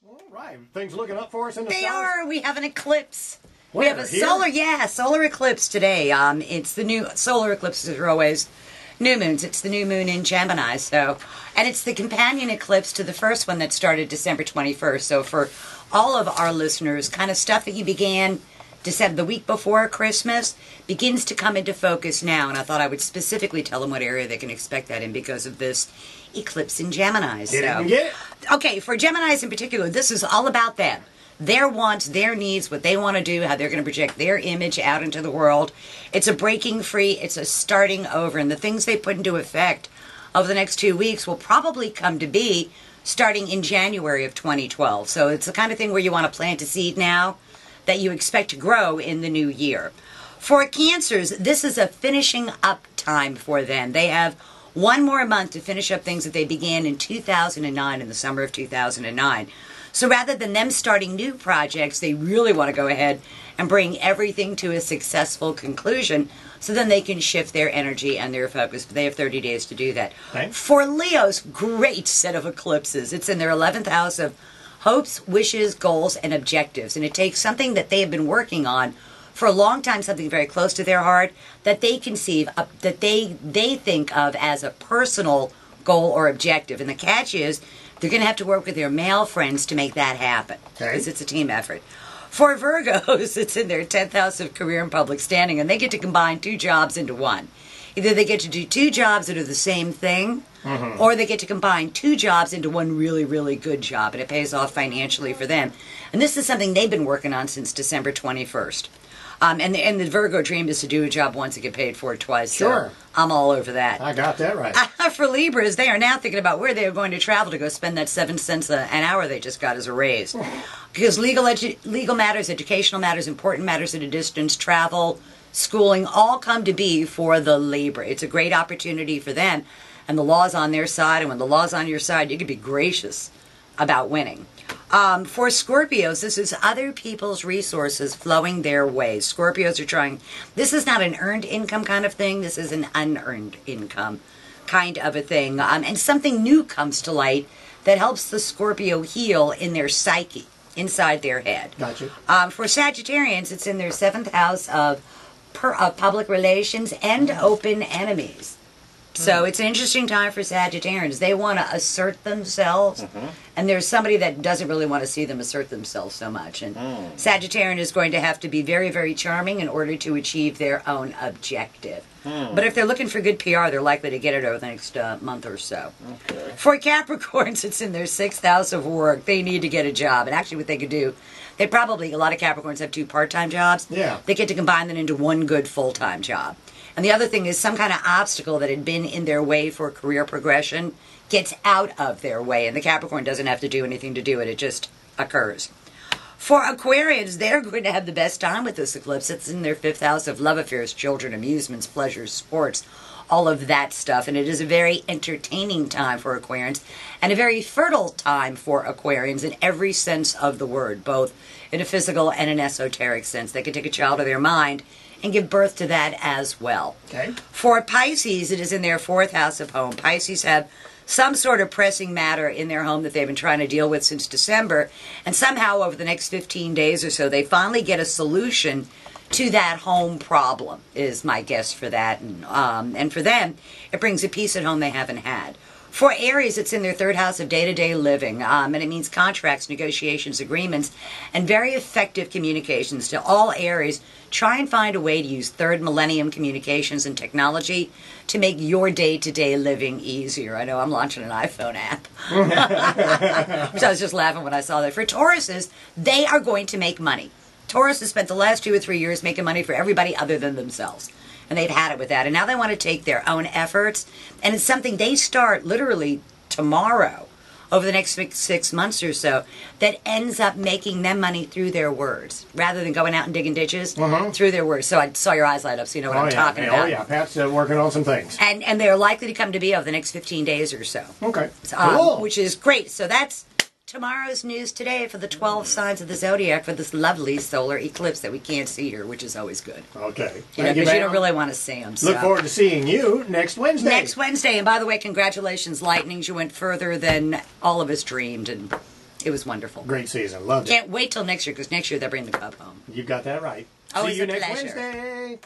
All right. Things looking up for us in the They stars? are. We have an eclipse. Where? We have a solar eclipse today. It's the new solar eclipses are always new moons. It's the new moon in Gemini. And it's the companion eclipse to the first one that started December 21st. So for all of our listeners, kind of stuff that you began the week before Christmas begins to come into focus now. And I thought I would specifically tell them what area they can expect that in because of this eclipse in Gemini. Get it? Okay, for Geminis in particular, this is all about them. Their wants, their needs, what they want to do, how they're going to project their image out into the world. It's a breaking free, it's a starting over, and the things they put into effect over the next 2 weeks will probably come to be starting in January of 2012. So it's the kind of thing where you want to plant a seed now that you expect to grow in the new year. For Cancers, this is a finishing up time for them. They have one more month to finish up things that they began in 2009, in the summer of 2009. So rather than them starting new projects, they really want to go ahead and bring everything to a successful conclusion so then they can shift their energy and their focus. But they have 30 days to do that. Okay. For Leos, great set of eclipses. It's in their 11th house of hopes, wishes, goals, and objectives. And it takes something that they have been working on for a long time, something very close to their heart, that they conceive, that they think of as a personal goal or objective. And the catch is, they're going to have to work with their male friends to make that happen. Because it's a team effort. For Virgos, it's in their 10th house of career and public standing, and they get to combine two jobs into one. Either they get to do two jobs that are the same thing, or they get to combine two jobs into one really, really good job, and it pays off financially for them. And this is something they've been working on since December 21st. And the Virgo dream is to do a job once and get paid for it twice. Sure. So I'm all over that. I got that right. For Libras, they are now thinking about where they are going to travel to go spend that 7 cents an hour they just got as a raise. Because legal matters, educational matters, important matters at a distance, travel, schooling, all come to be for the Libra. It's a great opportunity for them. And the law's on their side. And when the law's on your side, you can be gracious about winning. For Scorpios, this is other people's resources flowing their way. Scorpios are trying. This is not an earned income kind of thing. This is an unearned income kind of a thing. And something new comes to light that helps the Scorpio heal in their psyche, inside their head. Gotcha. For Sagittarians, it's in their 7th house of public relations and open enemies. So it's an interesting time for Sagittarians. They want to assert themselves, and there's somebody that doesn't really want to see them assert themselves so much. And Sagittarian is going to have to be very, very charming in order to achieve their own objective. But if they're looking for good PR, they're likely to get it over the next month or so. Okay. For Capricorns, it's in their 6th house of work. They need to get a job. And actually what they could do, a lot of Capricorns have 2 part-time jobs. Yeah. They get to combine them into one good full-time job. And the other thing is some kind of obstacle that had been in their way for career progression gets out of their way. And the Capricorn doesn't have to do anything to do it. It just occurs. For Aquarians, they're going to have the best time with this eclipse. It's in their 5th house of love affairs, children, amusements, pleasures, sports, all of that stuff. And it is a very entertaining time for Aquarians and a very fertile time for Aquarians in every sense of the word, both in a physical and an esoteric sense. They can take a child of their mind and give birth to that as well. Okay. For Pisces, it is in their 4th house of home. Pisces have some sort of pressing matter in their home that they've been trying to deal with since December, and somehow over the next 15 days or so, they finally get a solution to that home problem, is my guess for that. And for them, it brings a peace at home they haven't had. For Aries, it's in their 3rd house of day-to-day living, and it means contracts, negotiations, agreements, and very effective communications. To all Aries, try and find a way to use 3rd millennium communications and technology to make your day-to-day living easier. I know I'm launching an iPhone app. So I was just laughing when I saw that. For Tauruses, they are going to make money. Taurus has spent the last 2 or 3 years making money for everybody other than themselves. And they've had it with that. And now they want to take their own efforts. And it's something they start literally tomorrow, over the next 6 months or so, that ends up making them money through their words, rather than going out and digging ditches, through their words. So I saw your eyes light up, so you know what I'm talking about. Oh, yeah. Pat's working on some things. And they're likely to come to be over the next 15 days or so. Okay. Cool. Which is great. So that's tomorrow's news today for the 12 signs of the zodiac for this lovely solar eclipse that we can't see here, which is always good. Okay. Because you don't really want to see them. Look forward to seeing you next Wednesday. Next Wednesday. And by the way, congratulations, Lightnings. You went further than all of us dreamed. And It was wonderful. Great season. Loved it. Can't wait till next year because next year they'll bring the Cub home. You got that right. Always See you a next pleasure. Wednesday.